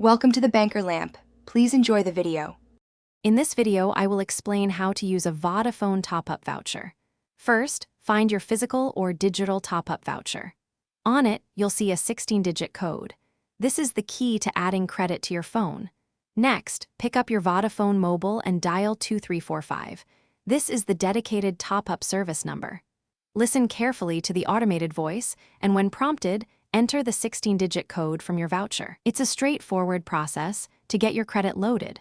Welcome to the Banker Lamp. Please enjoy the video. In this video, I will explain how to use a Vodafone top-up voucher. First, find your physical or digital top-up voucher. On it, you'll see a 16-digit code. This is the key to adding credit to your phone. Next, pick up your Vodafone mobile and dial 2345. This is the dedicated top-up service number. Listen carefully to the automated voice, and when prompted, enter the 16-digit code from your voucher. It's a straightforward process to get your credit loaded.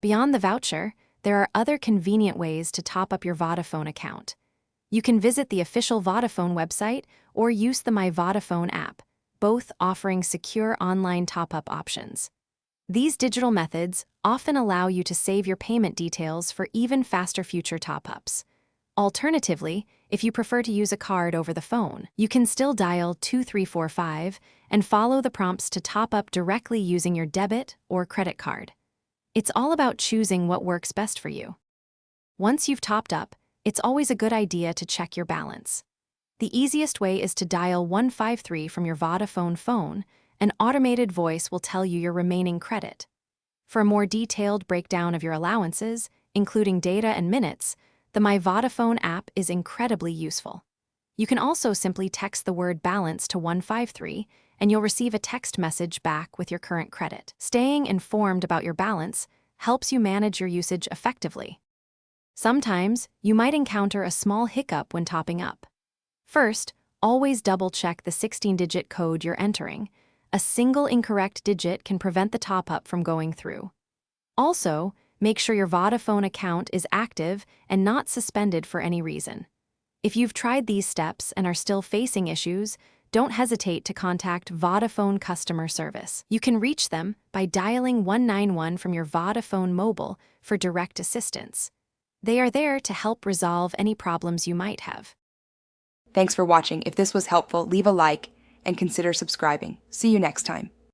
Beyond the voucher, there are other convenient ways to top up your Vodafone account. You can visit the official Vodafone website or use the My Vodafone app, both offering secure online top-up options. These digital methods often allow you to save your payment details for even faster future top-ups. Alternatively, if you prefer to use a card over the phone, you can still dial 2345 and follow the prompts to top up directly using your debit or credit card. It's all about choosing what works best for you. Once you've topped up, it's always a good idea to check your balance. The easiest way is to dial 153 from your Vodafone phone. An automated voice will tell you your remaining credit. For a more detailed breakdown of your allowances, including data and minutes, the My Vodafone app is incredibly useful. You can also simply text the word balance to 153, and you'll receive a text message back with your current credit. Staying informed about your balance helps you manage your usage effectively. Sometimes, you might encounter a small hiccup when topping up. First, always double-check the 16-digit code you're entering. A single incorrect digit can prevent the top-up from going through. Also, make sure your Vodafone account is active and not suspended for any reason. If you've tried these steps and are still facing issues, don't hesitate to contact Vodafone customer service. You can reach them by dialing 191 from your Vodafone mobile for direct assistance. They are there to help resolve any problems you might have. Thanks for watching. If this was helpful, leave a like and consider subscribing. See you next time.